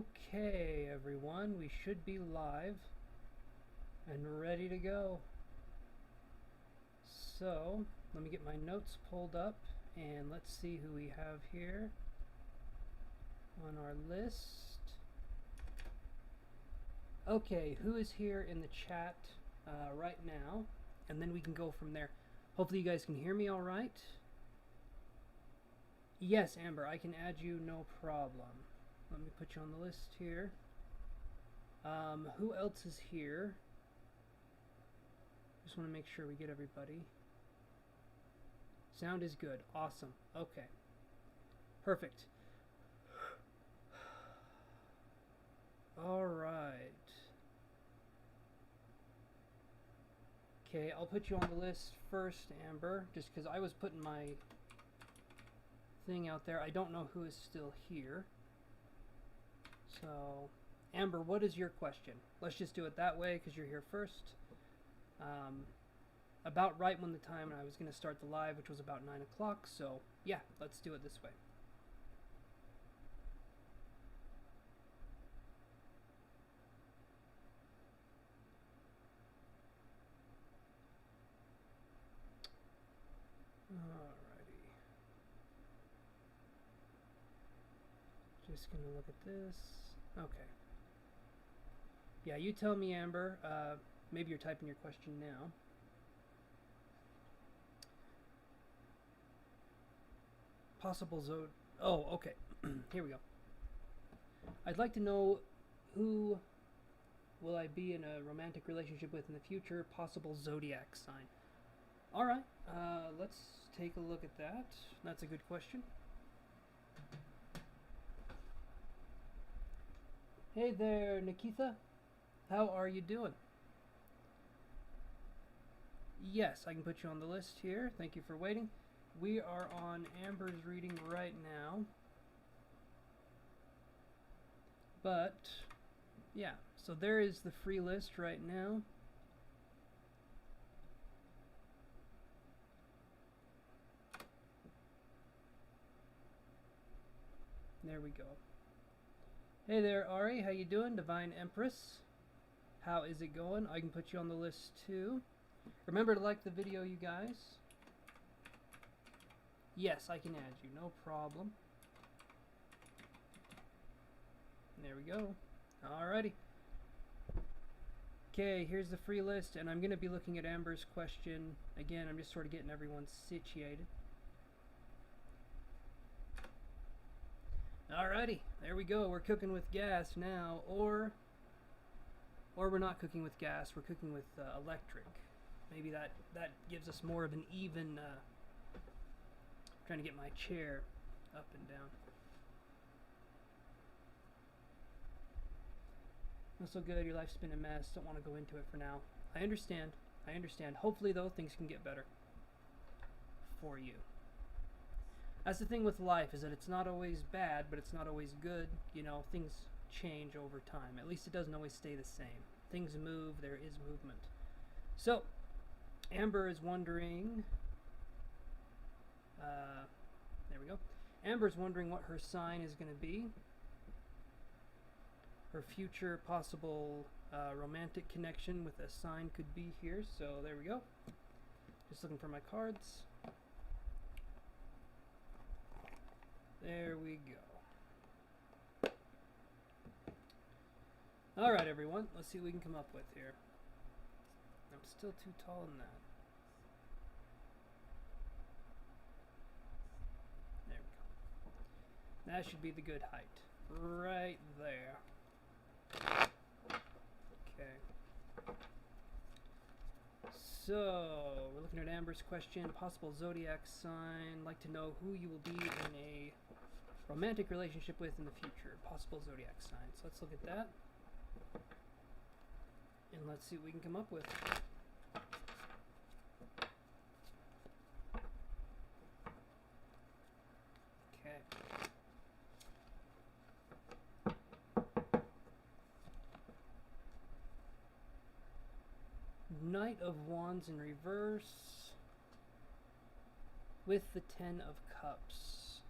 Okay, everyone, we should be live and ready to go. So, let me get my notes pulled up and let's see who we have here on our list. Okay, who is here in the chat right now? And then we can go from there. Hopefully you guys can hear me all right. Yes, Amber, I can add you, no problem. Let me put you on the list here. Who else is here? Just want to make sure we get everybody. Sound is good. Awesome. Okay. Perfect. All right. Okay, I'll put you on the list first, Amber, just because I was putting my thing out there. I don't know who is still here. So, Amber, what is your question? Let's just do it that way because you're here first. About right when the time I was going to start the live, which was about 9 o'clock. So, yeah, let's do it this way. Alrighty. Just going to look at this. Okay. Yeah, you tell me, Amber. Maybe you're typing your question now. Possible zone. Oh, okay. Here we go. I'd like to know who will I be in a romantic relationship with in the future? Possible zodiac sign. All right. Let's take a look at that. That's a good question. Hey there, Nikita. How are you doing? Yes, I can put you on the list here. Thank you for waiting. We are on Amber's reading right now. But, yeah, so there is the free list right now. There we go. Hey there, Ari. How you doing? Divine Empress. How is it going? I can put you on the list too. Remember to like the video, you guys. Yes, I can add you. No problem. There we go. Alrighty. Okay, here's the free list, and I'm going to be looking at Amber's question. Again, I'm just sort of getting everyone situated. Alrighty, there we go. We're cooking with gas now, or we're not cooking with gas. We're cooking with electric. Maybe that gives us more of an even. Trying to get my chair up and down. Not so good. Your life's been a mess. Don't want to go into it for now. I understand. I understand. Hopefully, though, things can get better for you. That's the thing with life, is that it's not always bad, but it's not always good. You know, things change over time. At least it doesn't always stay the same. Things move. There is movement. So, Amber is wondering... there we go. Amber's wondering what her sign is going to be. Her future possible romantic connection with a sign could be here. So there we go. Just looking for my cards. There we go. Alright, everyone. Let's see what we can come up with here. I'm still too tall in that. There we go. That should be the good height. Right there. Okay. So, we're looking at Amber's question. Possible zodiac sign. Like to know who you will be in a romantic relationship with in the future. Possible zodiac sign. So let's look at that. And let's see what we can come up with. Okay. Knight of Wands in reverse with the 10 of Cups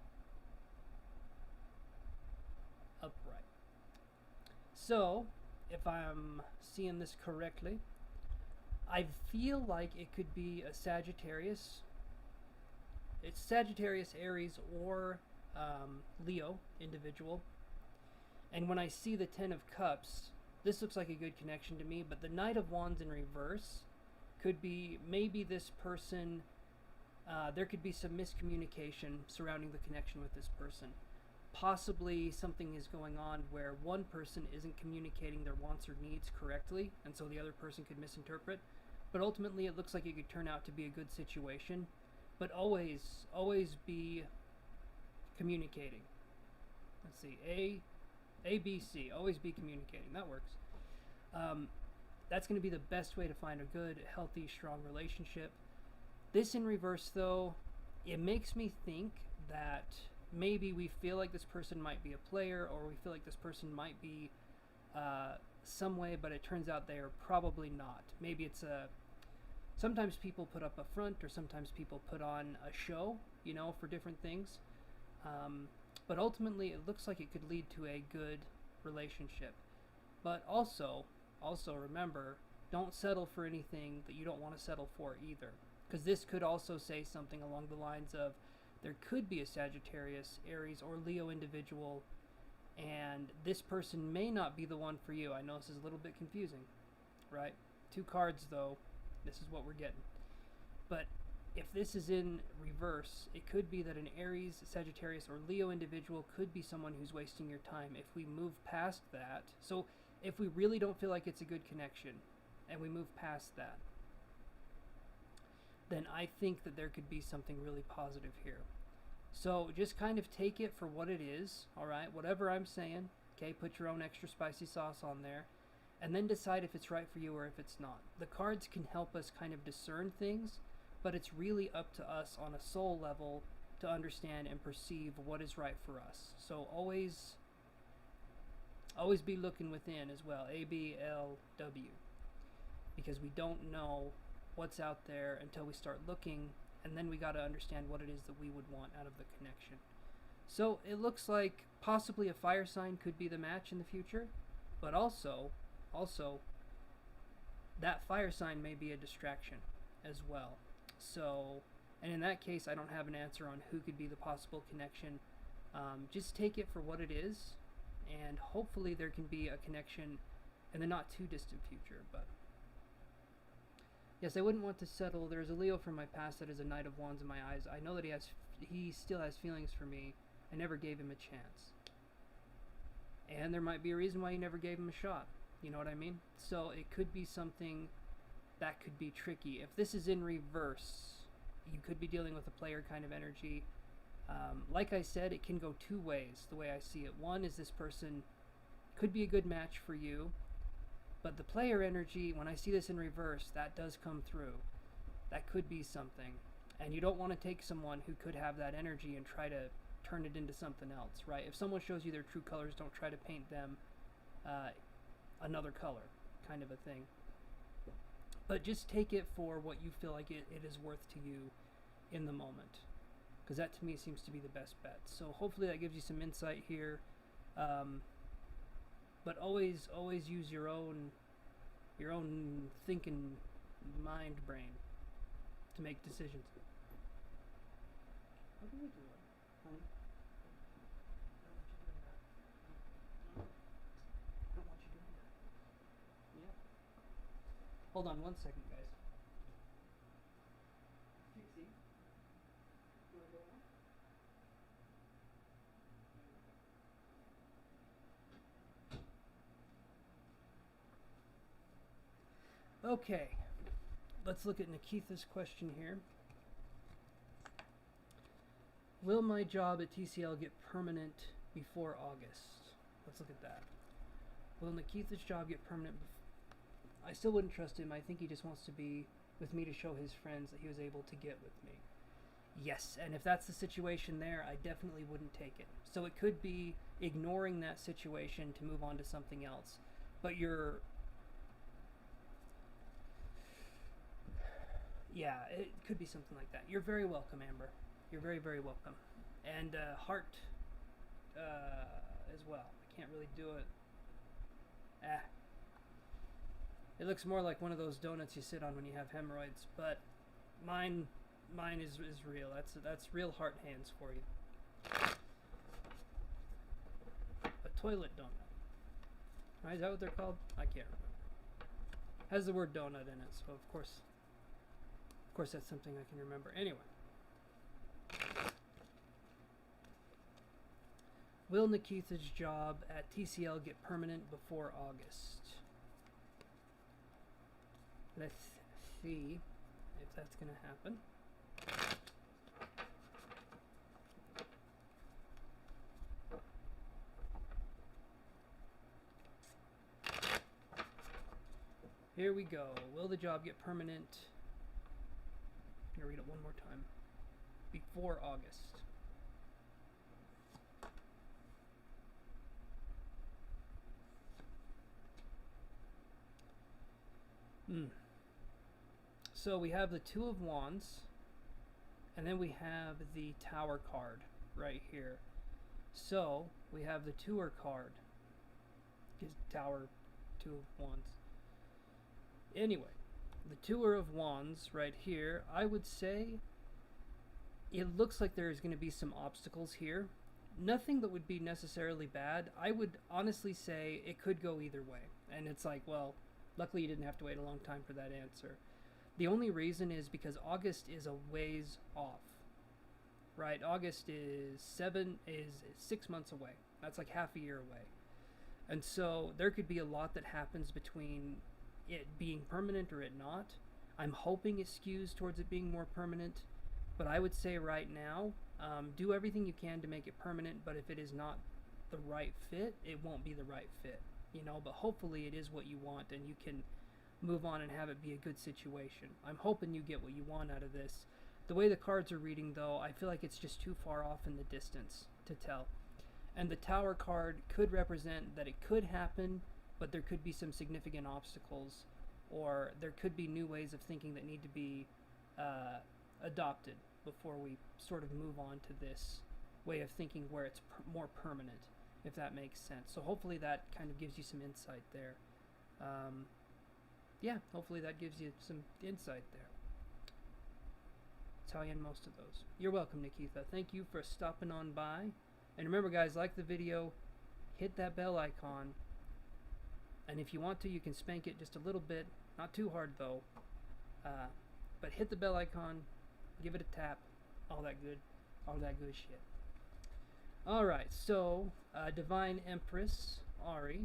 upright. So, if I'm seeing this correctly, I feel like it could be a Sagittarius. It's Sagittarius, Aries, or Leo individual. And when I see the Ten of Cups, this looks like a good connection to me, but the Knight of Wands in reverse could be maybe this person, there could be some miscommunication surrounding the connection with this person. Possibly something is going on where one person isn't communicating their wants or needs correctly, and so the other person could misinterpret. But ultimately, it looks like it could turn out to be a good situation. But always be communicating. Let's see, A, B, C. Always be communicating. That works. That's going to be the best way to find a good, healthy, strong relationship. This in reverse, though, it makes me think that maybe we feel like this person might be a player, or we feel like this person might be some way, but it turns out they are probably not. Maybe it's a... Sometimes people put up a front, or sometimes people put on a show, you know, for different things. But ultimately, it looks like it could lead to a good relationship. But also remember, don't settle for anything that you don't want to settle for either. Because this could also say something along the lines of, there could be a Sagittarius, Aries, or Leo individual, and this person may not be the one for you. I know this is a little bit confusing, right? 2 cards, though. This is what we're getting. But if this is in reverse, it could be that an Aries, Sagittarius, or Leo individual could be someone who's wasting your time. If we move past that, so if we really don't feel like it's a good connection, and we move past that, then I think that there could be something really positive here. So just kind of take it for what it is, alright? Whatever I'm saying, okay? Put your own extra spicy sauce on there, and then decide if it's right for you or if it's not. The cards can help us kind of discern things, but it's really up to us on a soul level to understand and perceive what is right for us. So always be looking within as well, ABLW, because we don't know what's out there until we start looking, and then we got to understand what it is that we would want out of the connection. So it looks like possibly a fire sign could be the match in the future, but also that fire sign may be a distraction as well. So, and in that case, I don't have an answer on who could be the possible connection. Just take it for what it is, and hopefully there can be a connection in the not too distant future. But yes, I wouldn't want to settle. There's a Leo from my past that is a Knight of Wands in my eyes. I know that he still has feelings for me. I never gave him a chance. And there might be a reason why you never gave him a shot. You know what I mean? So it could be something that could be tricky. If this is in reverse, you could be dealing with a player kind of energy. Like I said, it can go 2 ways, the way I see it. One is this person could be a good match for you, but the player energy, when I see this in reverse, that does come through. That could be something. And you don't want to take someone who could have that energy and try to turn it into something else, right? If someone shows you their true colors, don't try to paint them another color, kind of a thing. But just take it for what you feel like it is worth to you in the moment, because that to me seems to be the best bet. So hopefully that gives you some insight here. But always use your own thinking mind brain to make decisions. What are you doing, honey? I don't want you doing that. Yeah. Hold on 1 second, guys. Trixie, you wanna go now? Okay, let's look at Nikita's question here. Will my job at TCL get permanent before August? Let's look at that. Will Nikita's job get permanent? I still wouldn't trust him. I think he just wants to be with me to show his friends that he was able to get with me. Yes, and if that's the situation there, I definitely wouldn't take it. So it could be ignoring that situation to move on to something else. But yeah, it could be something like that. You're very welcome, Amber. You're very, very welcome. And Heart as well. I can't really do it. Ah. It looks more like one of those donuts you sit on when you have hemorrhoids, but mine is real. That's real heart hands for you. A toilet donut. Right, is that what they're called? I can't remember. Has the word donut in it, so of course that's something I can remember. Anyway. Will Nikita's job at TCL get permanent before August? Let's see if that's going to happen. Here we go. Will the job get permanent? I'm going to read it one more time. Before August. So we have the Two of Wands, and then we have the Tower card right here. So we have the Tour card. Gives Tower, Two of Wands. Anyway, the Tour of Wands right here, I would say it looks like there's going to be some obstacles here. Nothing that would be necessarily bad. I would honestly say it could go either way. And it's like, well, luckily you didn't have to wait a long time for that answer. The only reason is because August is a ways off. Right? August is 6 months away. That's like half a year away. And so there could be a lot that happens between it being permanent or it not. I'm hoping it skews towards it being more permanent, but I would say right now, do everything you can to make it permanent, but if it is not the right fit, it won't be the right fit, you know, but hopefully it is what you want and you can move on and have it be a good situation. I'm hoping you get what you want out of this. The way the cards are reading, though, I feel like it's just too far off in the distance to tell. And the Tower card could represent that it could happen, but there could be some significant obstacles, or there could be new ways of thinking that need to be adopted before we sort of move on to this way of thinking where it's more permanent, if that makes sense. So hopefully that kind of gives you some insight there. Yeah, hopefully that gives you some insight there. That's how I end most of those. You're welcome, Nikita. Thank you for stopping on by. And remember, guys, like the video, hit that bell icon. And if you want to, you can spank it just a little bit. Not too hard, though. But hit the bell icon. Give it a tap. All that good shit. Alright, so, Divine Empress, Ari.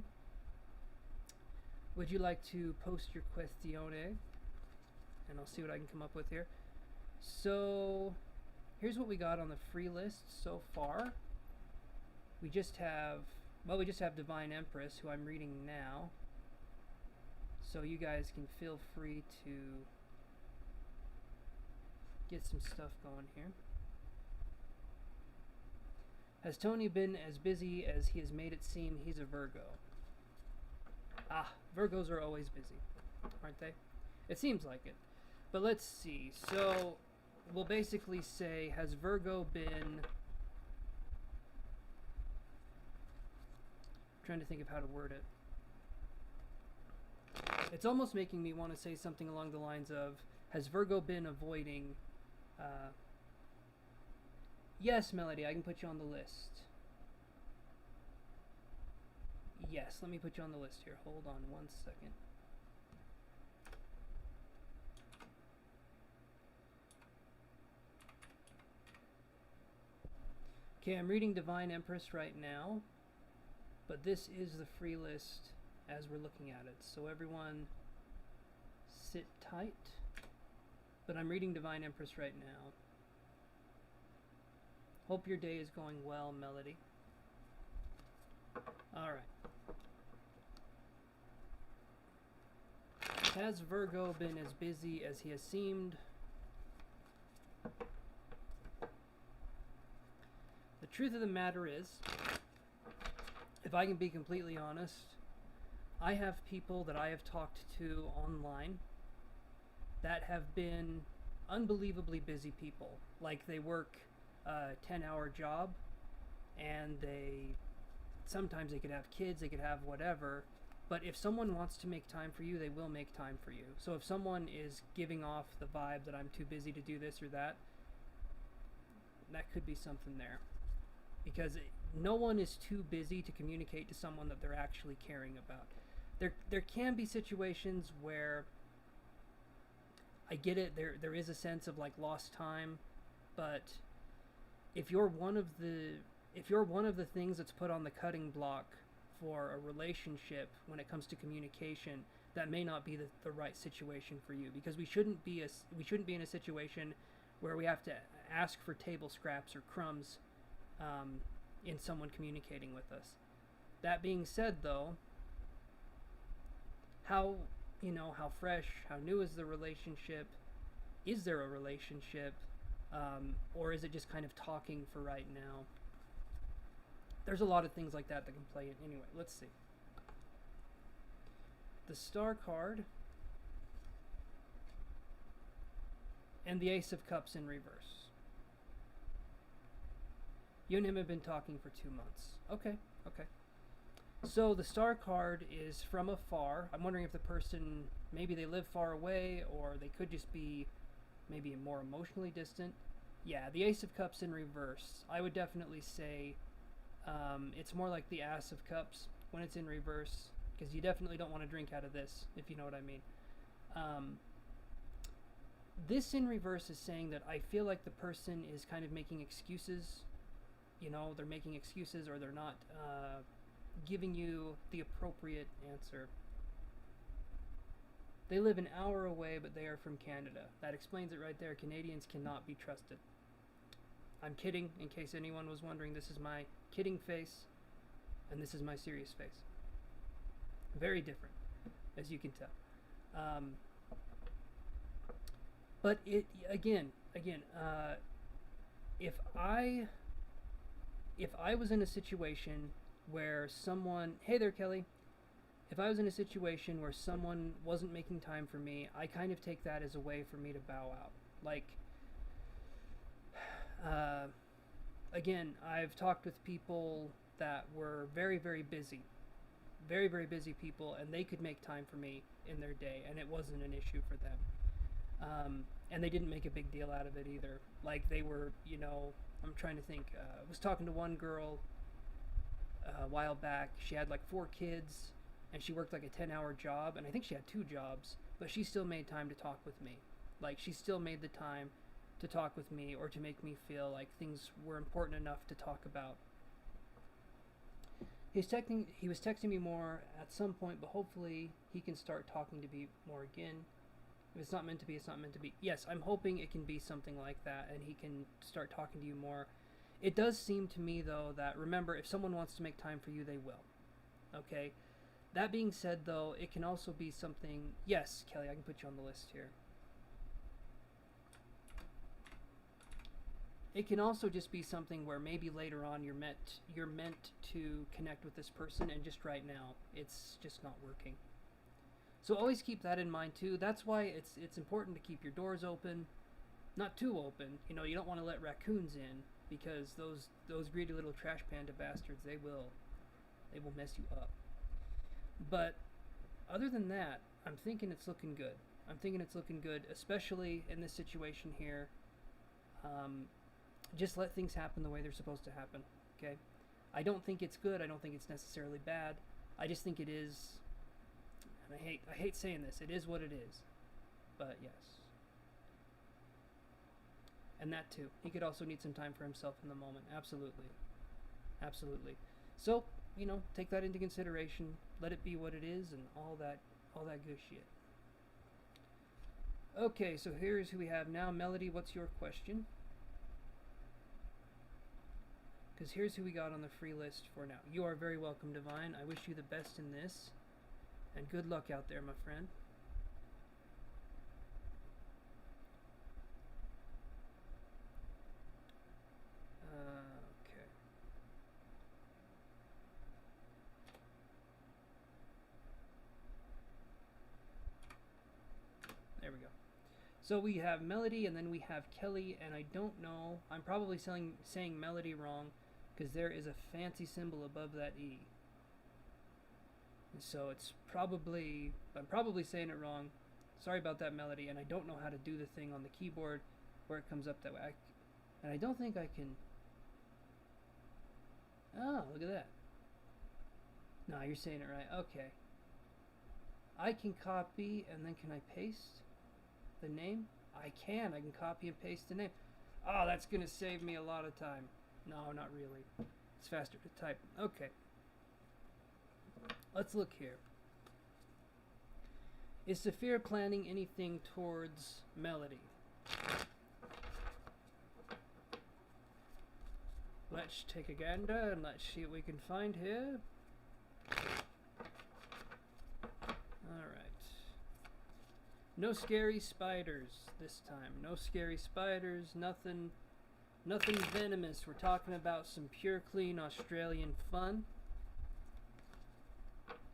Would you like to post your questione? And I'll see what I can come up with here. So, here's what we got on the free list so far. We just have Divine Empress, who I'm reading now. So you guys can feel free to get some stuff going here. Has Tony been as busy as he has made it seem? He's a Virgo. Ah, Virgos are always busy, aren't they? It seems like it. But let's see. So we'll basically say, has Virgo been... trying to think of how to word it. It's almost making me want to say something along the lines of, has Virgo been avoiding... yes, Melody, I can put you on the list. Yes, let me put you on the list here. Hold on one second. Okay, I'm reading Divine Empress right now, but this is the free list as we're looking at it. So everyone sit tight. But I'm reading Divine Empress right now. Hope your day is going well, Melody. Alright. Has Virgo been as busy as he has seemed? The truth of the matter is, if I can be completely honest, I have people that I have talked to online that have been unbelievably busy people. Like, they work a 10-hour job, and sometimes they could have kids, they could have whatever, But if someone wants to make time for you, they will make time for you. So if someone is giving off the vibe that I'm too busy to do this or that, that could be something there. Because no one is too busy to communicate to someone that they're actually caring about. There can be situations where I get it, there is a sense of like lost time, but if you're one of the things that's put on the cutting block for a relationship when it comes to communication, that may not be the right situation for you, because we shouldn't be in a situation where we have to ask for table scraps or crumbs in someone communicating with us. That being said, though, how fresh, how new is the relationship? Is there a relationship? Or is it just kind of talking for right now? There's a lot of things like that can play in. Anyway, let's see. The Star card and the Ace of Cups in reverse. You and him have been talking for 2 months. Okay. So the Star card is from afar. I'm wondering if the person, maybe they live far away, or they could just be maybe more emotionally distant. Yeah, the Ace of Cups in reverse. I would definitely say it's more like the Ace of Cups when it's in reverse, because you definitely don't want to drink out of this, if you know what I mean. This in reverse is saying that I feel like the person is kind of making excuses. They're making excuses, or they're not giving you the appropriate answer. They live an hour away, but they are from Canada. That explains it right there. Canadians cannot be trusted. I'm kidding, in case anyone was wondering. This is my kidding face, and this is my serious face. Very different, as you can tell. But it again, if I was in a situation where someone, hey there, Kelly. If I was in a situation where someone wasn't making time for me, I kind of take that as a way for me to bow out. Like, again, I've talked with people that were very, very busy. Very, very busy people, and they could make time for me in their day, and it wasn't an issue for them. And they didn't make a big deal out of it either. Like, they were, I'm trying to think. I was talking to one girl a while back. She had like 4 kids, and she worked like a 10-hour job, and I think she had 2 jobs, but she still made time to talk with me. Like, she still made the time to talk with me, or to make me feel like things were important enough to talk about. He was texting me more at some point, but hopefully he can start talking to me more again. If it's not meant to be, it's not meant to be. Yes, I'm hoping it can be something like that, and he can start talking to you more. It does seem to me, though, that, remember, if someone wants to make time for you, they will. Okay? That being said, though, it can also be something... Yes, Kelly, I can put you on the list here. It can also just be something where maybe later on you're meant to connect with this person, and just right now, it's just not working. So always keep that in mind, too. That's why it's important to keep your doors open. Not too open. You don't want to let raccoons in, because those greedy little trash panda bastards, they will mess you up. But other than that, I'm thinking it's looking good. Especially in this situation here. Just let things happen the way they're supposed to happen. Okay? I don't think it's good. I don't think it's necessarily bad. I just think it is. And I hate saying this. It is what it is. But yes. And that too. He could also need some time for himself in the moment. Absolutely. So, take that into consideration. Let it be what it is, and all that good shit. Okay, so here's who we have now. Melody, what's your question? Because here's who we got on the free list for now. You are very welcome, Divine. I wish you the best in this. And good luck out there, my friend. Okay. There we go. So we have Melody, and then we have Kelly, and I don't know. I'm probably saying Melody wrong, because there is a fancy symbol above that E. So it's probably, I'm probably saying it wrong. Sorry about that, Melody, and I don't know how to do the thing on the keyboard where it comes up that way. And I don't think I can. Oh, look at that. No, you're saying it right. Okay. I can copy, and then can I paste the name? I can copy and paste the name. Oh, that's going to save me a lot of time. No, not really. It's faster to type. Okay. Let's look here. Is Saphir planning anything towards Melody? Let's take a gander and let's see what we can find here. Alright. No scary spiders this time. No scary spiders, nothing venomous. We're talking about some pure, clean Australian fun.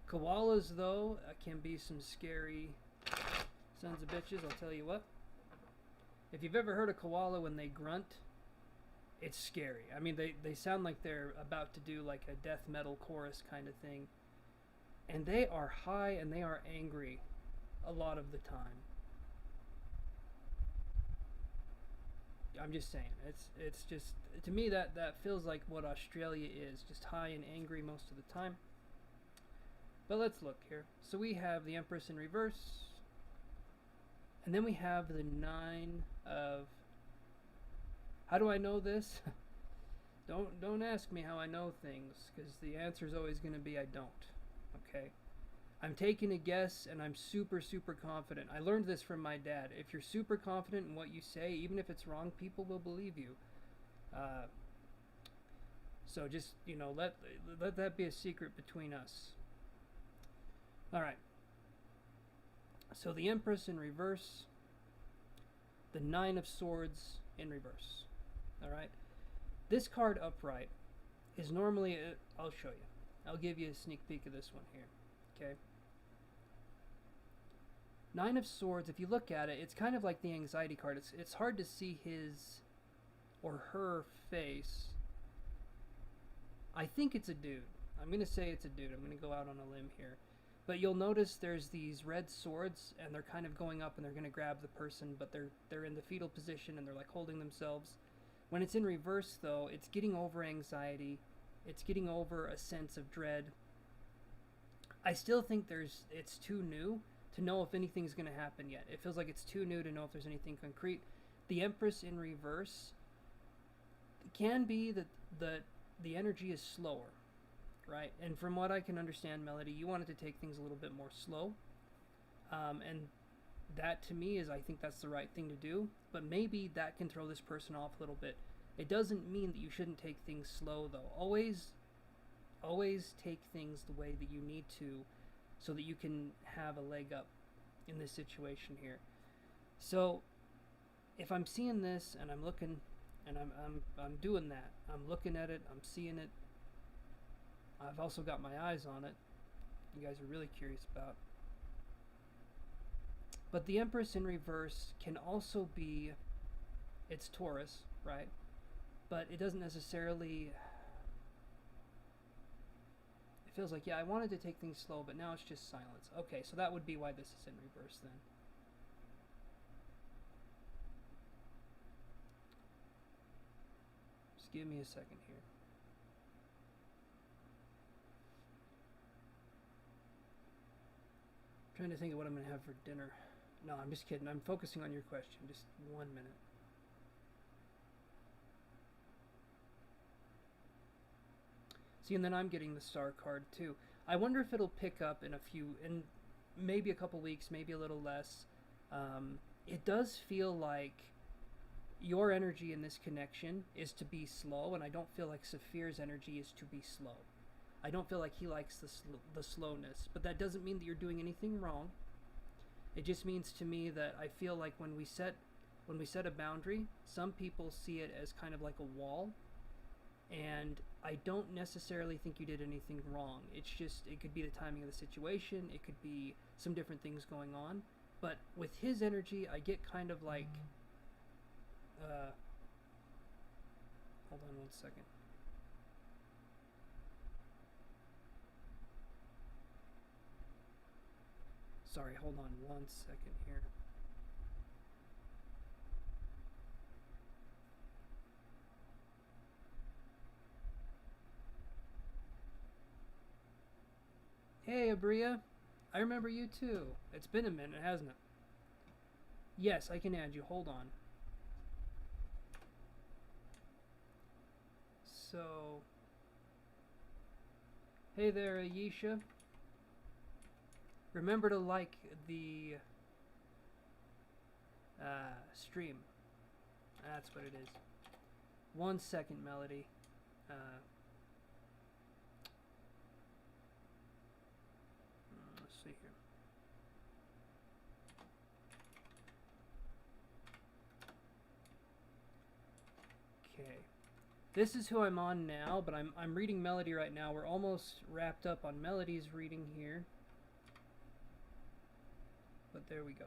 Koalas, though, can be some scary sons of bitches, I'll tell you what. If you've ever heard a koala when they grunt, it's scary. I mean, they sound like they're about to do like a death metal chorus kind of thing. And they are high and they are angry a lot of the time. I'm just saying, it's just, to me that feels like what Australia is, just high and angry most of the time. But let's look here. So we have the Empress in reverse, and then we have the 9 of, how do I know this? Don't ask me how I know things, because the answer is always going to be I don't. Okay? I'm taking a guess, and I'm super confident. I learned this from my dad. If you're super confident in what you say, even if it's wrong, people will believe you. So just, you know, let that be a secret between us. Alright. So the Empress in reverse. The 9 of Swords in reverse. Alright. This card upright is normally, I'll show you. I'll give you a sneak peek of this one here. Okay. 9 of Swords, if you look at it, it's kind of like the anxiety card. It's hard to see his or her face. I think it's a dude. I'm going to say it's a dude. I'm going to go out on a limb here. But you'll notice there's these red swords, and they're kind of going up, and they're going to grab the person, but they're in the fetal position, and they're like holding themselves. When it's in reverse, though, it's getting over anxiety. It's getting over a sense of dread. I still think it's too new to know if anything's going to happen yet. It feels like it's too new to know if there's anything concrete. The Empress in reverse can be that the energy is slower. Right, and from what I can understand, Melody, you wanted to take things a little bit more slow, and that to me is, I think that's the right thing to do, but maybe that can throw this person off a little bit. It doesn't mean that you shouldn't take things slow, though. Always take things the way that you need to, so that you can have a leg up in this situation here. So, if I'm seeing this, and I'm looking, and I'm doing that, I'm looking at it, I'm seeing it, I've also got my eyes on it. You guys are really curious about. But the Empress in reverse can also be, it's Taurus, right? But it doesn't necessarily, it feels like, yeah, I wanted to take things slow, but now it's just silence. Okay, so that would be why this is in reverse then. Just give me a second here. Trying to think of what I'm going to have for dinner. No, I'm just kidding. I'm focusing on your question. Just 1 minute. See, and then I'm getting the star card too. I wonder if it'll pick up in maybe a couple weeks, maybe a little less. It does feel like your energy in this connection is to be slow, and I don't feel like Saphir's energy is to be slow. I don't feel like he likes the slowness, but that doesn't mean that you're doing anything wrong. It just means to me that I feel like when we set a boundary, some people see it as kind of like a wall, and I don't necessarily think you did anything wrong. It's just, it could be the timing of the situation, it could be some different things going on, but with his energy, I get kind of like, hold on 1 second. Sorry, hold on 1 second here. Hey, Abria. I remember you too. It's been a minute, hasn't it? Yes, I can add you. Hold on. So, hey there, Ayesha. Remember to like the stream. That's what it is. 1 second, Melody. Let's see here. Okay. This is who I'm on now, but I'm reading Melody right now. We're almost wrapped up on Melody's reading here. But there we go.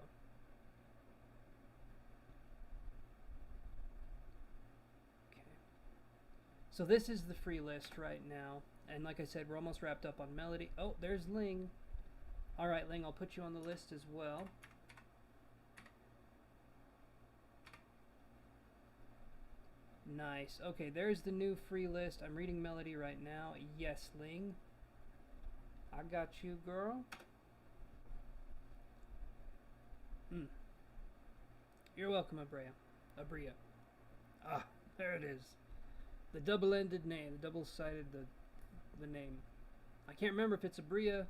Okay. So this is the free list right now. And like I said, we're almost wrapped up on Melody. Oh, there's Ling. Alright, Ling, I'll put you on the list as well. Nice. Okay, there's the new free list. I'm reading Melody right now. Yes, Ling. I got you, girl. You're welcome, Abria. Ah, there it is. The double-ended name, the double-sided the name. I can't remember if it's Abria,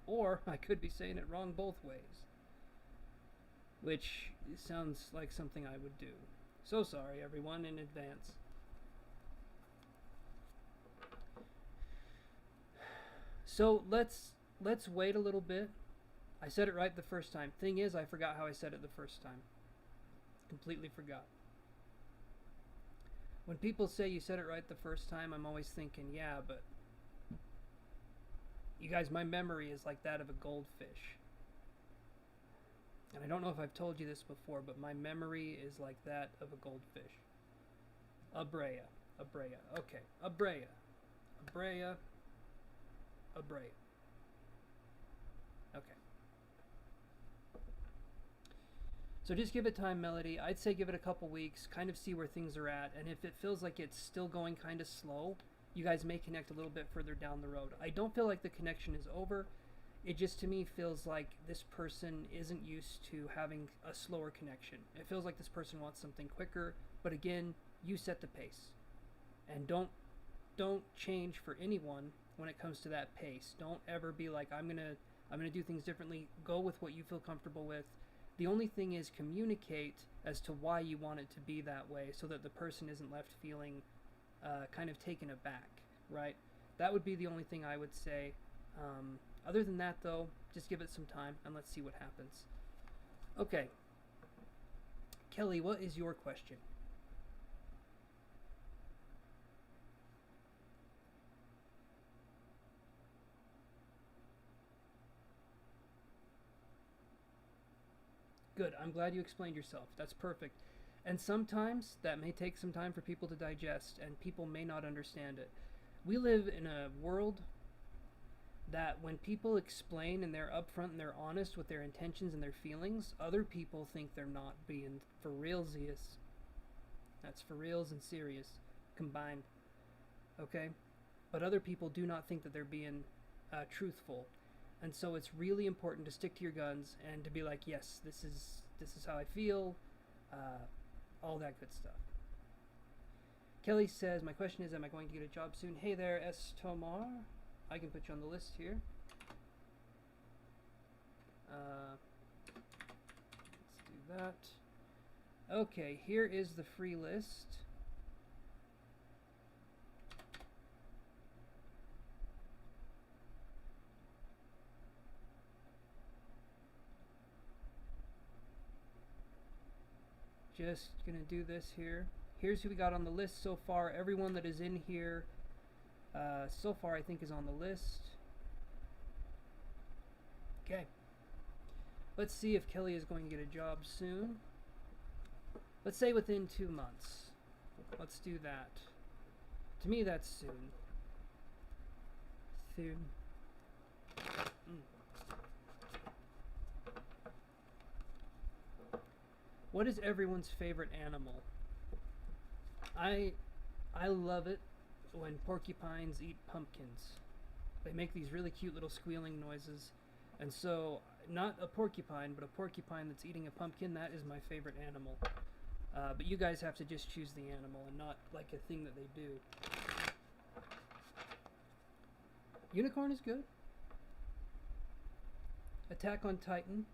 or I could be saying it wrong both ways. Which sounds like something I would do. So sorry, everyone, in advance. So let's wait a little bit. I said it right the first time. Thing is, I forgot how I said it the first time. Completely forgot. When people say you said it right the first time, I'm always thinking, yeah, but you guys, my memory is like that of a goldfish. And I don't know if I've told you this before, but my memory is like that of a goldfish. Abrea. Okay. Abrea. Okay. So just give it time, Melody. I'd say give it a couple weeks, kind of see where things are at, and if it feels like it's still going kind of slow, you guys may connect a little bit further down the road. I don't feel like the connection is over. It just, to me, feels like this person isn't used to having a slower connection. It feels like this person wants something quicker, but again, you set the pace. And don't change for anyone when it comes to that pace. Don't ever be like, I'm gonna do things differently. Go with what you feel comfortable with. The only thing is communicate as to why you want it to be that way so that the person isn't left feeling kind of taken aback, right? That would be the only thing I would say. Other than that, though, just give it some time and let's see what happens. Okay. Kelly, what is your question? Good. I'm glad you explained yourself. That's perfect. And sometimes that may take some time for people to digest, and people may not understand it. We live in a world that when people explain and they're upfront and they're honest with their intentions and their feelings, other people think they're not being for realsious. That's for reals and serious combined. Okay? But other people do not think that they're being truthful. And so it's really important to stick to your guns and to be like, yes, this is how I feel, all that good stuff. Kelly says, my question is, am I going to get a job soon? Hey there, S. Tomar. I can put you on the list here. Let's do that. Okay, here is the free list. Just gonna do this here. Here's who we got on the list so far. Everyone that is in here so far I think is on the list. Okay. Let's see if Kelly is going to get a job soon. Let's say within 2 months. Let's do that. To me, that's soon. What is everyone's favorite animal? I I love it when porcupines eat pumpkins. They make these really cute little squealing noises. And so, not a porcupine, but a porcupine that's eating a pumpkin, that is my favorite animal. But you guys have to just choose the animal and not like a thing that they do. Unicorn is good. Attack on Titan.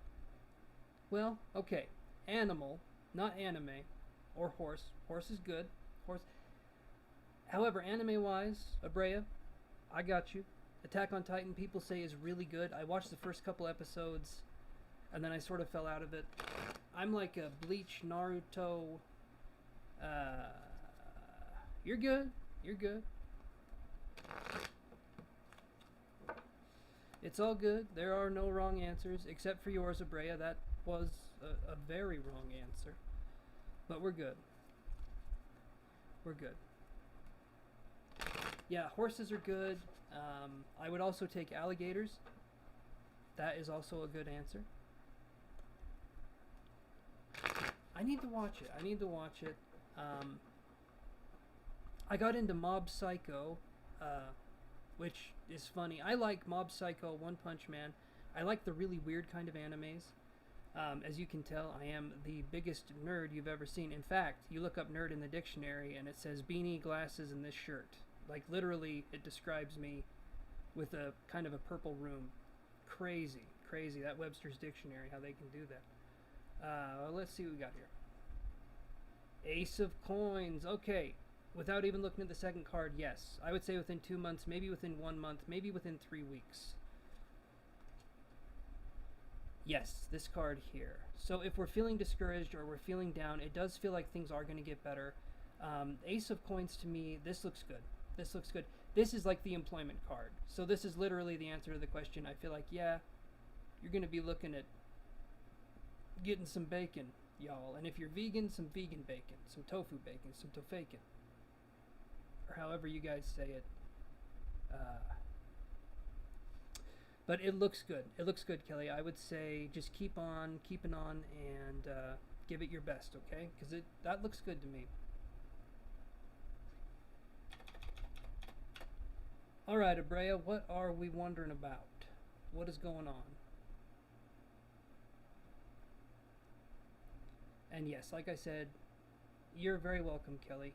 Well, okay. Animal, not anime, or horse. Horse is good. Horse. However, anime-wise, Abrea, I got you. Attack on Titan, people say is really good. I watched the first couple episodes, and then I sort of fell out of it. I'm like a Bleach, Naruto. You're good. You're good. It's all good. There are no wrong answers, except for yours, Abrea. That was a very wrong answer. But we're good. We're good. Yeah, horses are good. I would also take alligators. That is also a good answer. I need to watch it. I need to watch it. I got into Mob Psycho, which is funny. I like Mob Psycho, One Punch Man. I like the really weird kind of animes. As you can tell, I am the biggest nerd you've ever seen. In fact, you look up nerd in the dictionary and it says beanie, glasses, and this shirt. Like, literally, it describes me with a kind of a purple room. Crazy, crazy. That Webster's Dictionary, how they can do that. Let's see what we got here. Ace of Coins. Okay. Without even looking at the second card, yes. I would say within 2 months, maybe within 1 month, maybe within 3 weeks. Yes, this card here. So if we're feeling discouraged or we're feeling down, it does feel like things are going to get better. Ace of Coins, to me, this looks good. This looks good. This is like the employment card. So this is literally the answer to the question. I feel like, yeah, you're going to be looking at getting some bacon, y'all. And if you're vegan, some vegan bacon, some tofu bacon, some tofaken, or however you guys say it. But it looks good. It looks good, Kelly. I would say just keep on keeping on and give it your best, okay? Because that looks good to me. All right, Abrea, what are we wondering about? What is going on? And yes, like I said, you're very welcome, Kelly.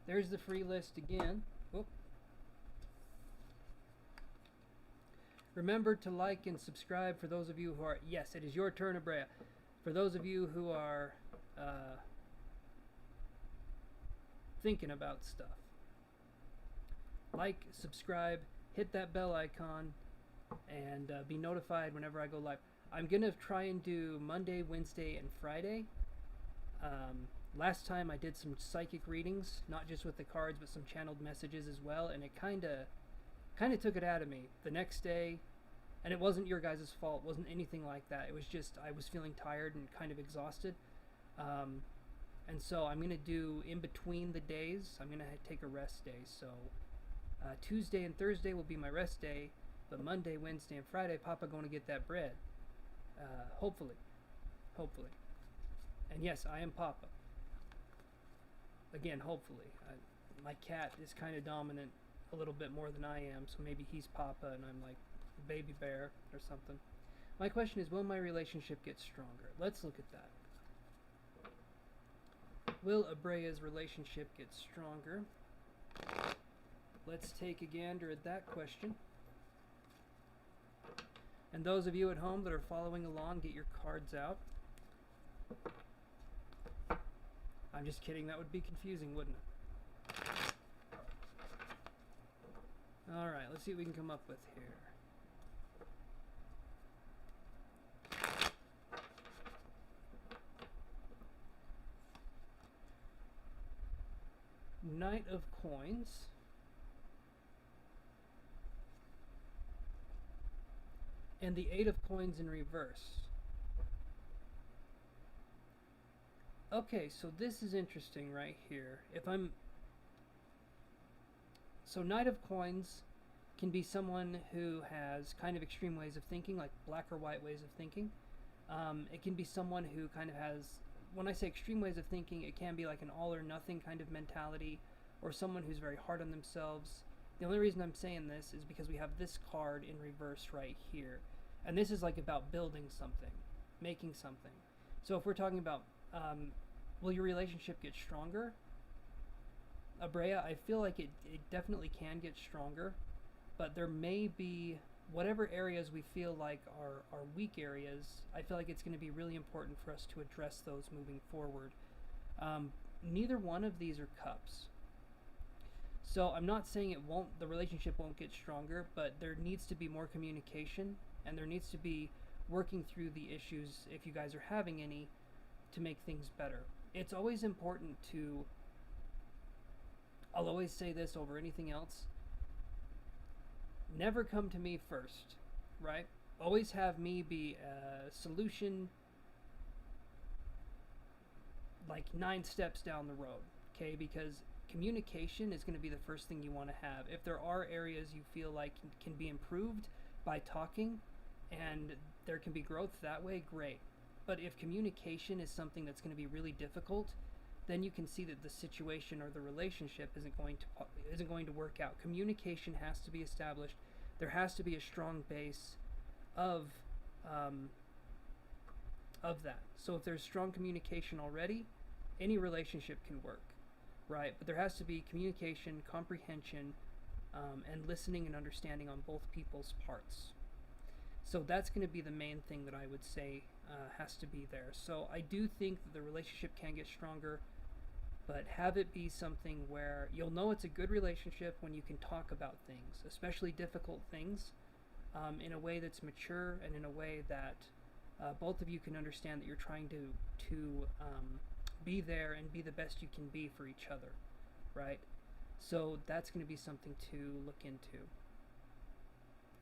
There's the free list again. Whoop. Remember to like and subscribe for those of you who are... Yes, it is your turn, Abrea. For those of you who are thinking about stuff. Like, subscribe, hit that bell icon, and be notified whenever I go live. I'm going to try and do Monday, Wednesday, and Friday. Last time I did some psychic readings, not just with the cards, but some channeled messages as well, and it kind of took it out of me. The next day, and it wasn't your guys' fault, wasn't anything like that. It was just I was feeling tired and kind of exhausted. And so I'm going to do in between the days, I'm going to take a rest day. So Tuesday and Thursday will be my rest day, but Monday, Wednesday, and Friday, Papa going to get that bread. Hopefully. Hopefully. And yes, I am Papa. Again, hopefully. My cat is kind of dominant a little bit more than I am, so maybe he's Papa and I'm like baby bear or something. My question is, will my relationship get stronger? Let's look at that. Will Abrea's relationship get stronger? Let's take a gander at that question. And those of you at home that are following along, get your cards out. I'm just kidding, that would be confusing, wouldn't it? Alright, let's see what we can come up with here. Knight of Coins. And the Eight of Coins in reverse. Okay, so this is interesting right here. So Knight of Coins can be someone who has kind of extreme ways of thinking, like black or white ways of thinking. It can be someone who kind of has, when I say extreme ways of thinking, it can be like an all or nothing kind of mentality, or someone who's very hard on themselves. The only reason I'm saying this is because we have this card in reverse right here. And this is like about building something, making something. So if we're talking about, will your relationship get stronger? Abrea, I feel like it definitely can get stronger, but there may be whatever areas we feel like are weak areas. I feel like it's going to be really important for us to address those moving forward. Neither one of these are cups. So I'm not saying the relationship won't get stronger, but there needs to be more communication, and there needs to be working through the issues, if you guys are having any, to make things better. It's always important to, I'll always say this over anything else, never come to me first, right? Always have me be a solution like 9 steps down the road, okay? Because communication is going to be the first thing you want to have. If there are areas you feel like can be improved by talking and there can be growth that way, great. But if communication is something that's going to be really difficult, then you can see that the situation or the relationship isn't going to work out. Communication has to be established. There has to be a strong base of that. So if there's strong communication already, any relationship can work, right? But there has to be communication, comprehension, and listening and understanding on both people's parts. So that's going to be the main thing that I would say has to be there. So I do think that the relationship can get stronger, but have it be something where you'll know it's a good relationship when you can talk about things, especially difficult things, in a way that's mature and in a way that both of you can understand that you're trying to be there and be the best you can be for each other, right? So that's going to be something to look into.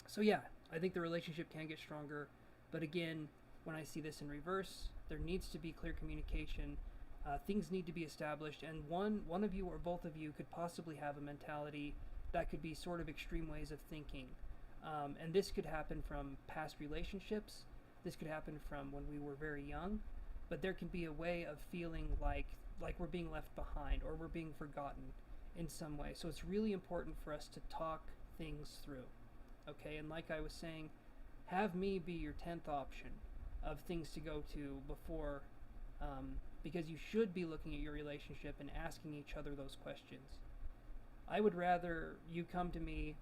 So yeah, I think the relationship can get stronger, but again, when I see this in reverse, there needs to be clear communication. Things need to be established, and one of you or both of you could possibly have a mentality that could be sort of extreme ways of thinking. And this could happen from past relationships. This could happen from when we were very young, but there can be a way of feeling like we're being left behind or we're being forgotten in some way. So it's really important for us to talk things through. Okay, and like I was saying, have me be your 10th option of things to go to before, because you should be looking at your relationship and asking each other those questions. I would rather you come to me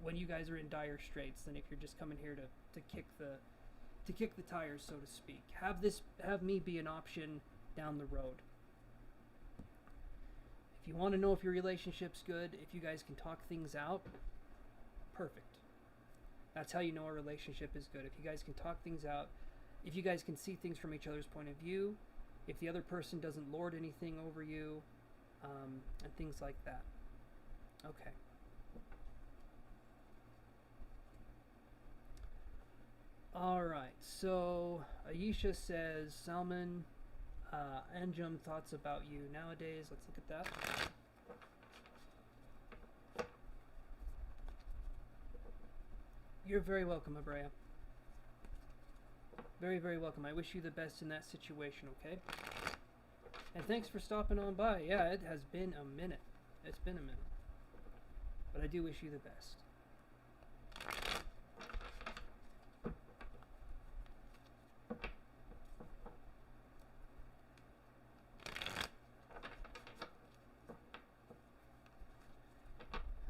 when you guys are in dire straits than if you're just coming here to kick the tires, so to speak. Have me be an option down the road. If you want to know if your relationship's good, if you guys can talk things out, perfect. That's how you know a relationship is good. If you guys can talk things out, if you guys can see things from each other's point of view, if the other person doesn't lord anything over you, and things like that. Okay. Alright, so Aisha says, Salman, Anjum, thoughts about you nowadays. Let's look at that. You're very welcome, Abrea. Very, very welcome. I wish you the best in that situation, okay? And thanks for stopping on by. Yeah, it has been a minute. It's been a minute. But I do wish you the best.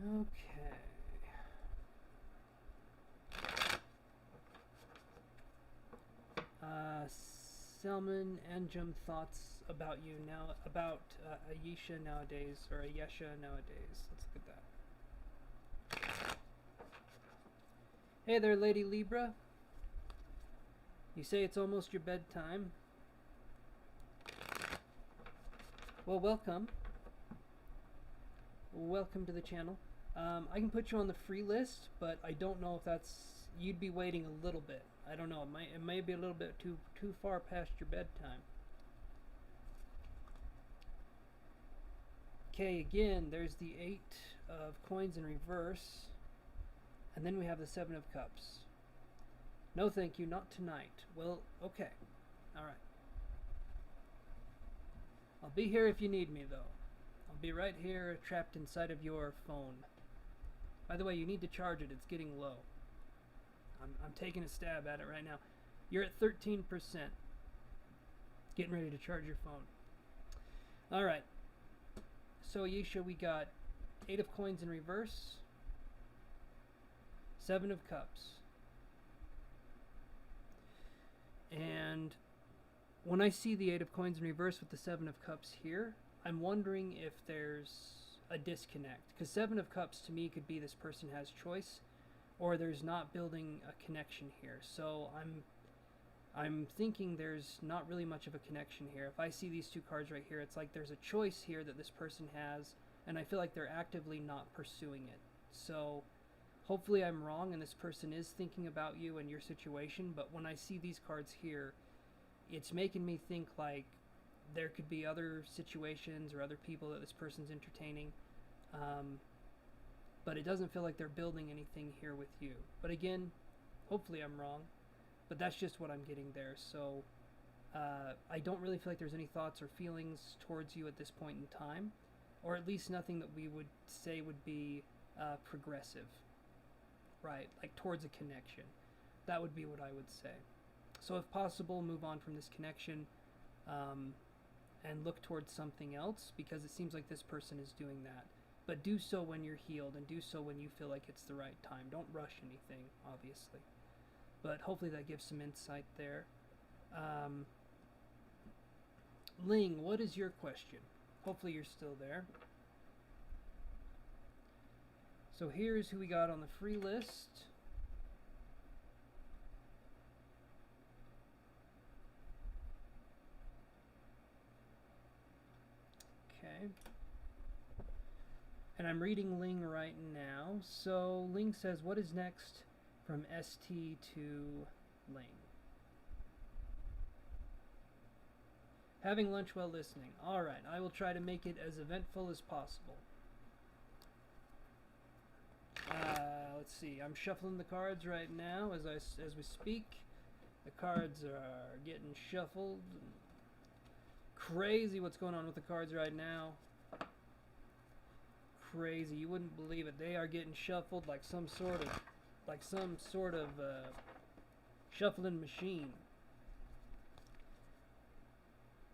Okay. Selman Anjum, thoughts about you now, about Ayesha nowadays, or Ayesha nowadays. Let's look at that. Hey there, Lady Libra. You say it's almost your bedtime. Well, welcome. Welcome to the channel. I can put you on the free list, but I don't know if that's... You'd be waiting a little bit. I don't know. It may be a little bit too far past your bedtime. Okay, again, there's the 8 of coins in reverse, and then we have the 7 of cups. No, thank you, not tonight. Well, okay. Alright. I'll be here if you need me, though. I'll be right here, trapped inside of your phone. By the way, you need to charge it. It's getting low. I'm taking a stab at it right now. You're at 13%. Getting ready to charge your phone. Alright. So, Ayesha, we got 8 of coins in reverse. 7 of cups. And when I see the 8 of coins in reverse with the 7 of cups here, I'm wondering if there's a disconnect. Because 7 of cups to me could be this person has choice, or there's not building a connection here. So I'm thinking there's not really much of a connection here. If I see these 2 cards right here, it's like there's a choice here that this person has, and I feel like they're actively not pursuing it. So hopefully I'm wrong and this person is thinking about you and your situation, but when I see these cards here, it's making me think like there could be other situations or other people that this person's entertaining, but it doesn't feel like they're building anything here with you. But again, hopefully I'm wrong, but that's just what I'm getting there. So I don't really feel like there's any thoughts or feelings towards you at this point in time, or at least nothing that we would say would be progressive, right? Like towards a connection. That would be what I would say. So if possible, move on from this connection and look towards something else, because it seems like this person is doing that. But do so when you're healed, and do so when you feel like it's the right time. Don't rush anything, obviously. But hopefully that gives some insight there. Ling, what is your question? Hopefully you're still there. So here's who we got on the free list. Okay. And I'm reading Ling right now. So Ling says, what is next from ST to Ling? Having lunch while listening. Alright, I will try to make it as eventful as possible. Let's see, I'm shuffling the cards right now as we speak. The cards are getting shuffled. Crazy what's going on with the cards right now. Crazy, you wouldn't believe it. They are getting shuffled like some sort of shuffling machine.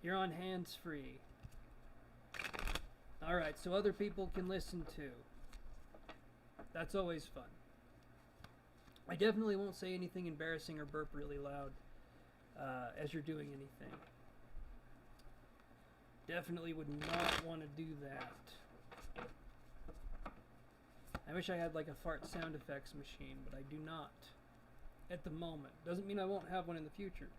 You're on hands-free. Alright, so other people can listen too. That's always fun. I definitely won't say anything embarrassing or burp really loud as you're doing anything. Definitely would not want to do that. I wish I had like a fart sound effects machine, but I do not at the moment. Doesn't mean I won't have one in the future.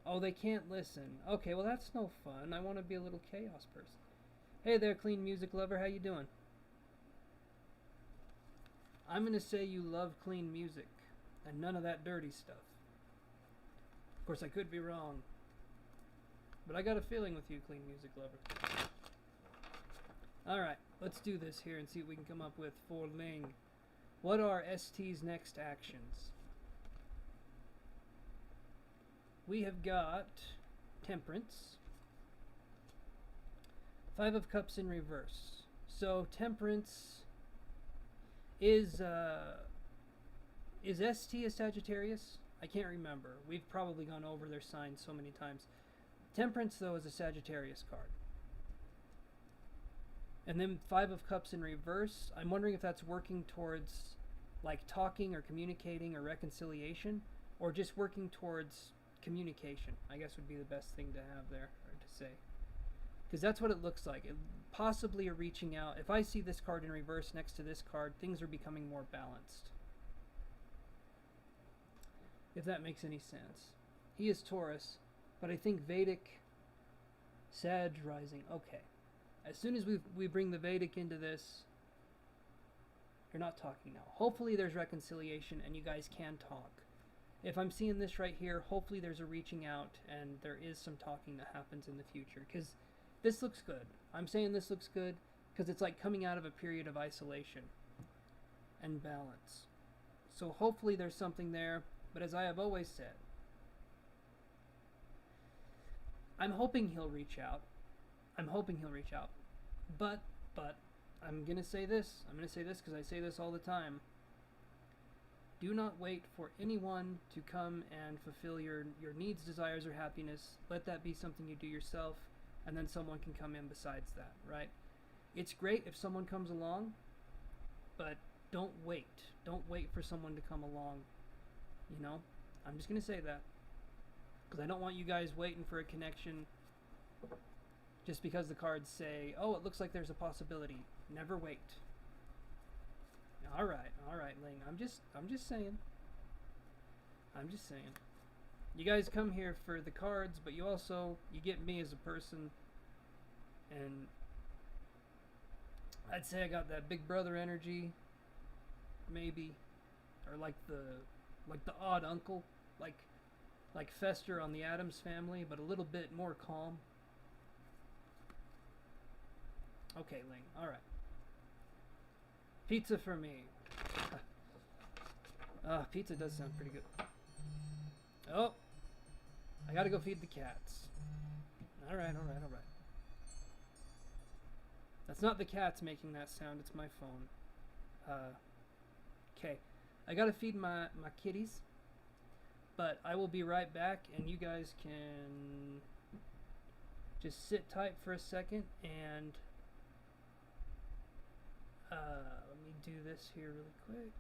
Oh, they can't listen. Okay, well that's no fun. I want to be a little chaos person. Hey there, clean music lover. How you doing? I'm going to say you love clean music and none of that dirty stuff. Of course, I could be wrong. But I got a feeling with you, clean music lover. Alright, let's do this here and see what we can come up with for Ling. What are ST's next actions? We have got Temperance, 5 of Cups in reverse. So Temperance is ST a Sagittarius? I can't remember. We've probably gone over their signs so many times. Temperance, though, is a Sagittarius card. And then 5 of Cups in reverse. I'm wondering if that's working towards like talking or communicating or reconciliation, or just working towards communication, I guess would be the best thing to have there, or to say. Because that's what it looks like. Possibly a reaching out. If I see this card in reverse next to this card, things are becoming more balanced. If that makes any sense. He is Taurus, but I think Vedic, Sag rising. Okay. As soon as we bring the Vedic into this, you're not talking now. Hopefully there's reconciliation and you guys can talk. If I'm seeing this right here, hopefully there's a reaching out and there is some talking that happens in the future. Because this looks good. I'm saying this looks good. because it's like coming out of a period of isolation and balance. So hopefully there's something there, but as I have always said, I'm hoping he'll reach out. I'm hoping he'll reach out. But I'm going to say this. I'm going to say this because I say this all the time. Do not wait for anyone to come and fulfill your needs, desires, or happiness. Let that be something you do yourself, and then someone can come in besides that, right? It's great if someone comes along, but don't wait. Don't wait for someone to come along, you know? I'm just going to say that. Because I don't want you guys waiting for a connection just because the cards say, oh, it looks like there's a possibility. Never wait. All right, Ling. I'm just saying. I'm just saying. You guys come here for the cards, but you get me as a person, and I'd say I got that big brother energy, maybe, or like the odd uncle, like Fester on the Addams Family, but a little bit more calm. Okay, Ling. All right. Pizza for me. Pizza does sound pretty good. Oh, I gotta go feed the cats. All right. That's not the cats making that sound. It's my phone. Okay. I gotta feed my kitties. But I will be right back, and you guys can just sit tight for a second, and let me do this here really quick.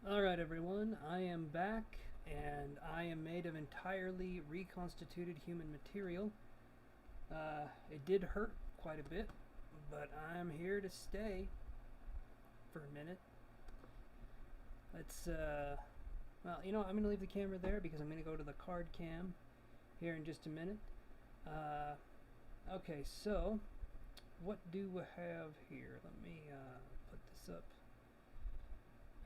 Alright, everyone, I am back, and I am made of entirely reconstituted human material. It did hurt quite a bit, but I'm here to stay for a minute. Let's, well, you know, I'm going to leave the camera there because I'm going to go to the card cam here in just a minute. Okay, so, what do we have here? Let me, put this up.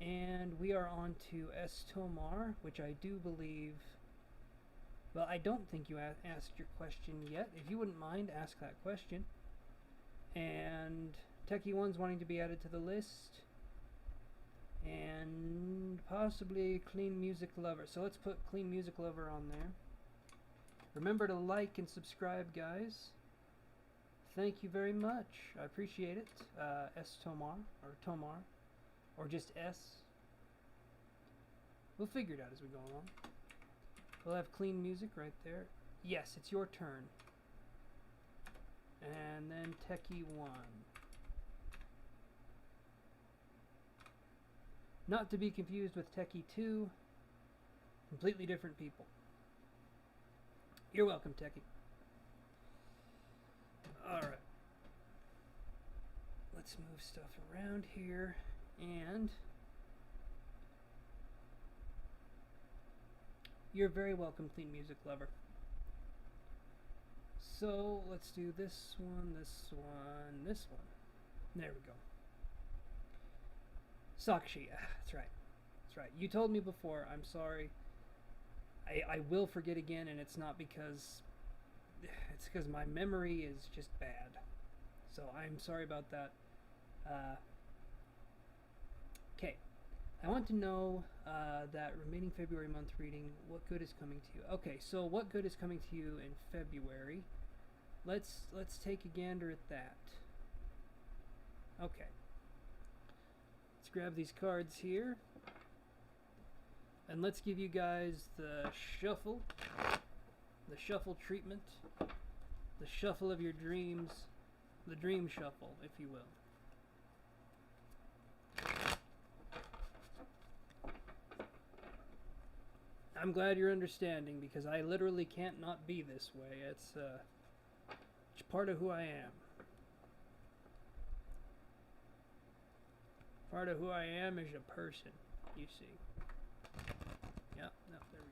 And we are on to Tomar, which I do believe... Well, I don't think you asked your question yet. If you wouldn't mind, ask that question. And Techie1's wanting to be added to the list. And possibly Clean Music Lover. So let's put Clean Music Lover on there. Remember to like and subscribe, guys. Thank you very much. I appreciate it. Tomar, or Tomar, or just S. We'll figure it out as we go along. We'll have clean music right there. Yes, it's your turn. And then Techie1. Not to be confused with Techie2. Completely different people. You're welcome, Techie. Alright. Let's move stuff around here. And you're very welcome, Clean Music Lover. So let's do this one, this one, this one. There we go. Sakshi, that's right. That's right. You told me before, I'm sorry. I will forget again, and it's not because... It's because my memory is just bad. So I'm sorry about that. Okay. I want to know that remaining February month reading, what good is coming to you? Okay, so what good is coming to you in February? Let's take a gander at that. Okay. Let's grab these cards here. And let's give you guys the shuffle treatment, the shuffle of your dreams, the dream shuffle, if you will. I'm glad you're understanding, because I literally can't not be this way. It's part of who I am. Part of who I am is a person, you see. Yeah, no, there we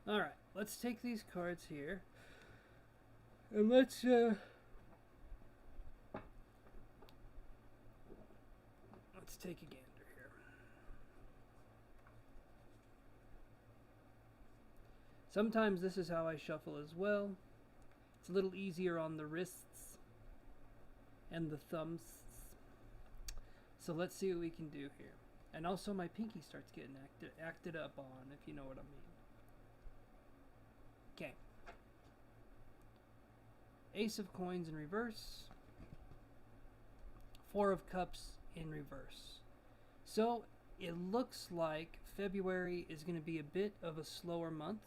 go. Alright, let's take these cards here. And let's take a gander here. Sometimes this is how I shuffle as well. It's a little easier on the wrists and the thumbs. So let's see what we can do here. And also my pinky starts getting acted up on, if you know what I mean. Okay. Ace of Coins in reverse. Four of Cups in reverse. So it looks like February is going to be a bit of a slower month.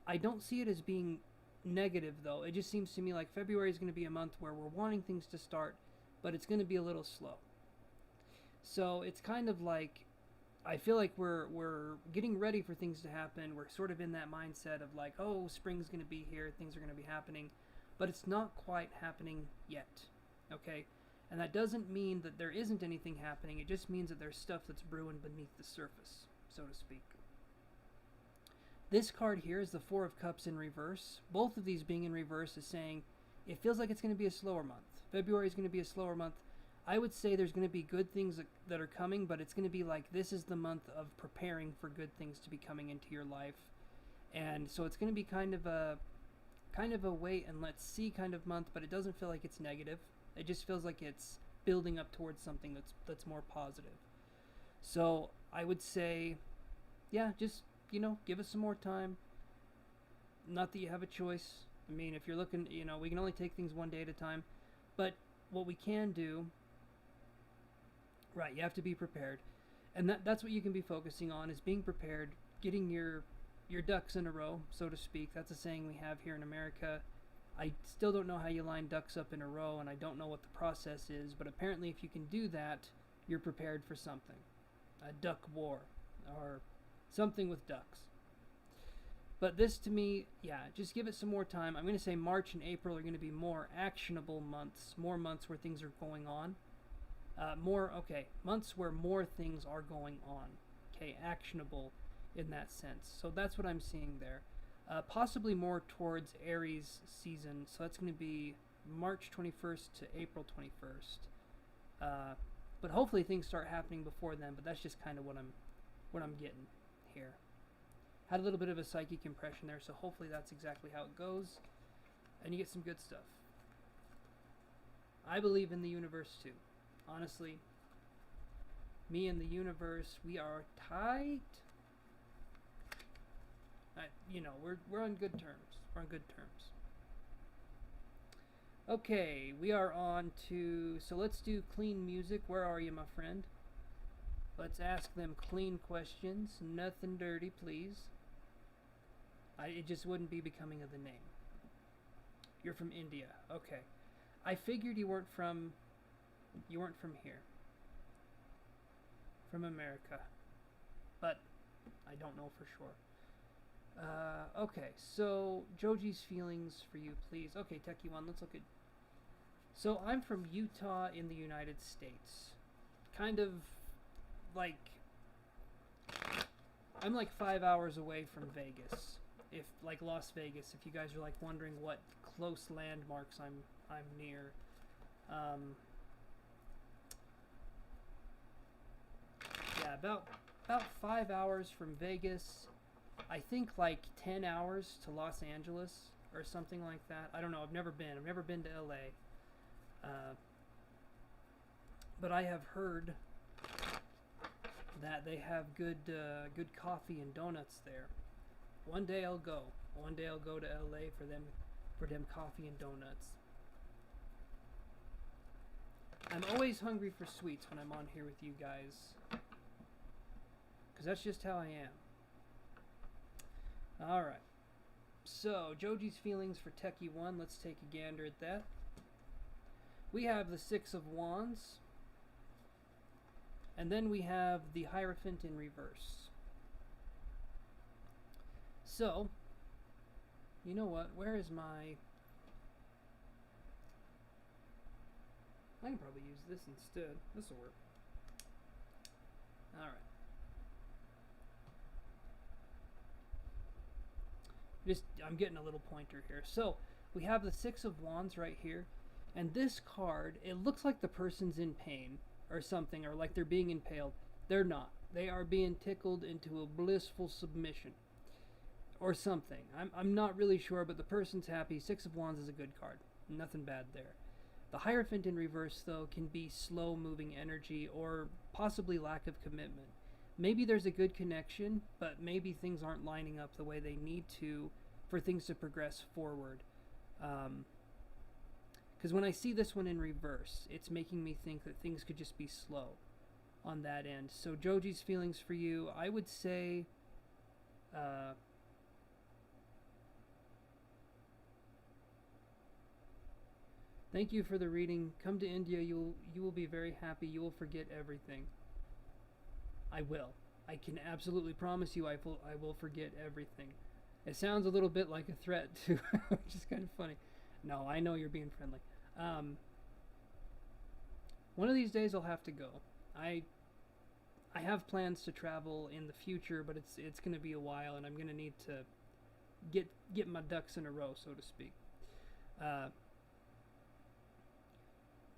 I don't see it as being negative, though. It just seems to me like February is going to be a month where we're wanting things to start, but it's going to be a little slow. So it's kind of like, I feel like we're getting ready for things to happen. We're sort of in that mindset of like, oh, spring's going to be here, things are going to be happening, but it's not quite happening yet, okay? And that doesn't mean that there isn't anything happening. It just means that there's stuff that's brewing beneath the surface, so to speak. This card here is the Four of Cups in reverse. Both of these being in reverse is saying it feels like it's going to be a slower month. February is going to be a slower month. I would say there's going to be good things that are coming, but it's going to be like this is the month of preparing for good things to be coming into your life. And so it's going to be kind of a wait and let's see kind of month, but it doesn't feel like it's negative. It just feels like it's building up towards something that's more positive. So I would say, yeah, just, you know, give us some more time. Not that you have a choice. I mean, if you're looking, you know, we can only take things one day at a time. But what we can do, right, you have to be prepared. And that's what you can be focusing on, is being prepared, getting your ducks in a row, so to speak. That's a saying we have here in America. I still don't know how you line ducks up in a row, and I don't know what the process is, but apparently if you can do that, you're prepared for something. a duck war, or something with ducks. But this to me, yeah, just give it some more time. I'm going to say March and April are going to be more actionable months, more months where things are going on. Months where more things are going on. Okay, actionable in that sense. So that's what I'm seeing there. Possibly more towards Aries season. So that's going to be March 21st to April 21st. But hopefully things start happening before then. But that's just kind of what I'm getting here. Had a little bit of a psychic impression there, so hopefully that's exactly how it goes, and you get some good stuff. I believe in the universe too. Honestly, me and the universe, we are tight. We're on good terms. We're on good terms. Okay, we are on to, so let's do clean music. Where are you, my friend? Let's ask them clean questions. Nothing dirty, please. It just wouldn't be becoming of the name. You're from India. Okay. I figured you weren't from here. From America. But I don't know for sure. Okay, so Joji's feelings for you, please. Okay, Techie One, let's look at. So I'm from Utah in the United States. Kind of like, I'm like 5 hours away from Vegas. If like Las Vegas, if you guys are like wondering what close landmarks I'm near. Yeah, about 5 hours from Vegas. I think like 10 hours to Los Angeles or something like that. I don't know. I've never been to LA. But I have heard that they have good coffee and donuts there. One day I'll go. One day I'll go to LA for them coffee and donuts. I'm always hungry for sweets when I'm on here with you guys. Because that's just how I am. Alright. So, Joji's feelings for Techie 1. Let's take a gander at that. We have the Six of Wands. And then we have the Hierophant in reverse. So, you know what? Where is my... I can probably use this instead. This will work. Alright. I'm getting a little pointer here. So, we have the Six of Wands right here. And this card, it looks like the person's in pain or something, or like they're being impaled. They're not. They are being tickled into a blissful submission. Or something. I'm not really sure, but the person's happy. Six of Wands is a good card. Nothing bad there. The Hierophant in reverse, though, can be slow-moving energy or possibly lack of commitment. Maybe there's a good connection, but maybe things aren't lining up the way they need to for things to progress forward. Because when I see this one in reverse, it's making me think that things could just be slow on that end. So Joji's feelings for you, I would say... Thank you for the reading. Come to India. You will be very happy. You will forget everything. I will. I can absolutely promise you I will forget everything. It sounds a little bit like a threat too, which is kind of funny. No, I know you're being friendly. One of these days I'll have to go. I have plans to travel in the future, but it's going to be a while, and I'm going to need to get my ducks in a row, so to speak.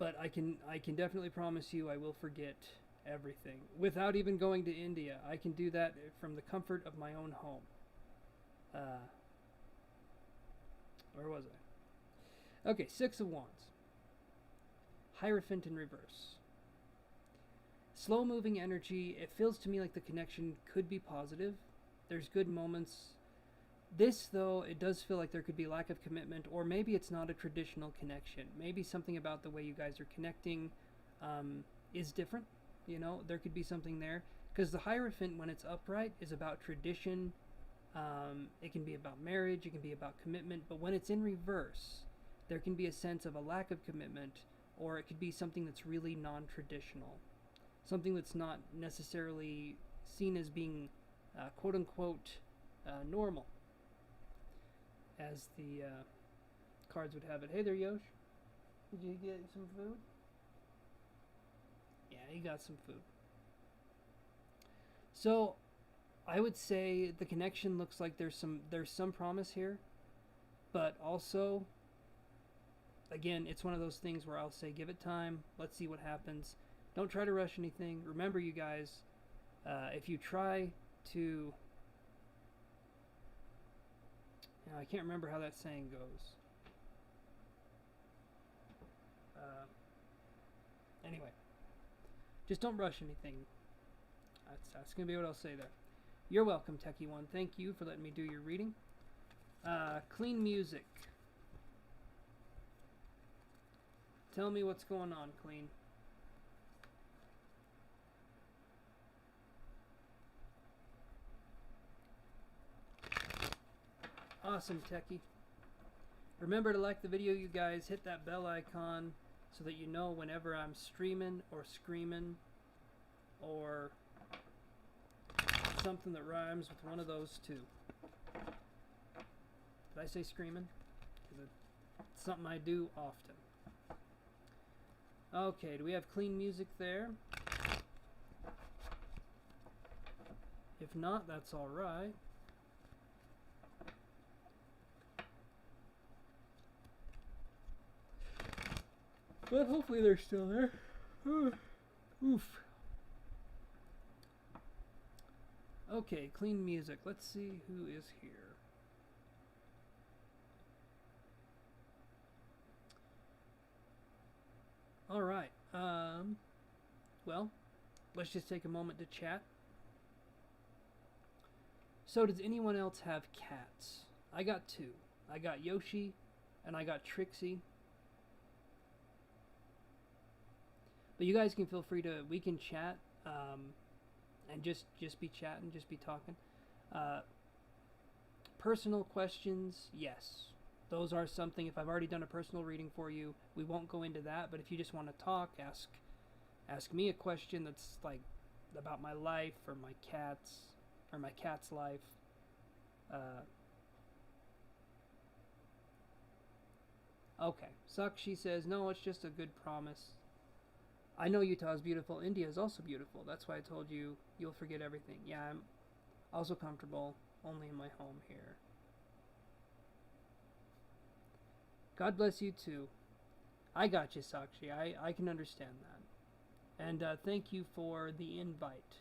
But I can definitely promise you I will forget everything. Without even going to India, I can do that from the comfort of my own home. Where was I? Okay, Six of Wands. Hierophant in reverse. Slow-moving energy. It feels to me like the connection could be positive. There's good moments. This, though, it does feel like there could be lack of commitment, or maybe it's not a traditional connection. Maybe something about the way you guys are connecting is different. You know, there could be something there. Because the Hierophant, when it's upright, is about tradition. It can be about marriage. It can be about commitment. But when it's in reverse, there can be a sense of a lack of commitment, or it could be something that's really non-traditional. something that's not necessarily seen as being quote unquote normal, as the cards would have it. Hey there, Yosh. Did you get some food? Yeah, he got some food. So, I would say the connection looks like there's some promise here, but also, again, it's one of those things where I'll say give it time. Let's see what happens. Don't try to rush anything. Remember, you guys, if you try to, I can't remember how that saying goes. Anyway, just don't rush anything. That's going to be what I'll say there. You're welcome, Techie One. Thank you for letting me do your reading. Clean music. Tell me what's going on, Clean. Awesome, Techie. Remember to like the video, you guys. Hit that bell icon so that you know whenever I'm streaming or screaming or something that rhymes with one of those two. Did I say screaming? Because it's something I do often. Okay, do we have clean music there? If not, that's alright. But hopefully they're still there. Oof. Okay, clean music. Let's see who is here. Alright. Well, let's just take a moment to chat. So, does anyone else have cats? I got two. I got Yoshi and I got Trixie. But you guys can feel free to, we can chat, and just be chatting, just be talking. Personal questions, yes. Those are something, if I've already done a personal reading for you, we won't go into that, but if you just want to talk, ask me a question that's like about my life or my cat's life. Okay, Sakshi says, no, it's just a good promise. I know Utah is beautiful. India is also beautiful. That's why I told you you'll forget everything. Yeah, I'm also comfortable only in my home here. God bless you too. I got you, Sakshi. I can understand that. And thank you for the invite.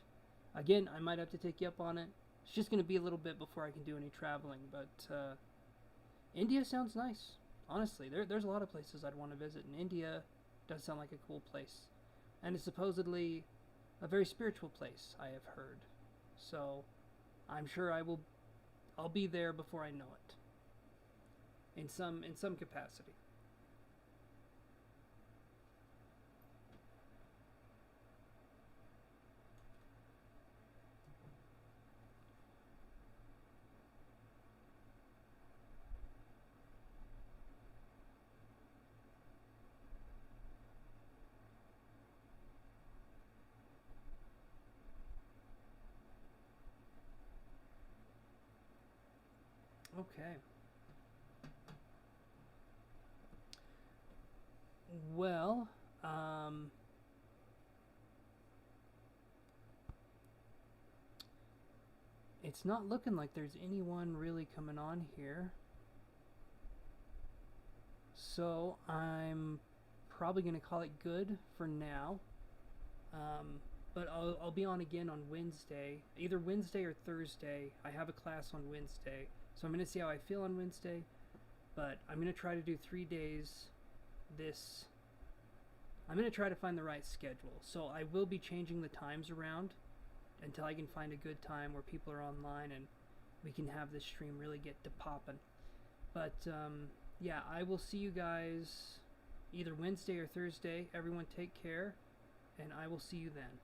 Again, I might have to take you up on it. It's just going to be a little bit before I can do any traveling. But India sounds nice. Honestly, there's a lot of places I'd want to visit. And India does sound like a cool place. And it's supposedly a very spiritual place, I have heard. So, I'm sure I'll be there before I know it. In some capacity. Okay. Well, it's not looking like there's anyone really coming on here. So I'm probably going to call it good for now. But I'll be on again on Wednesday, either Wednesday or Thursday. I have a class on Wednesday, so I'm going to see how I feel on Wednesday. But I'm going to try to do 3 days I'm going to try to find the right schedule. So I will be changing the times around until I can find a good time where people are online and we can have this stream really get to popping. But yeah, I will see you guys either Wednesday or Thursday. Everyone take care, and I will see you then.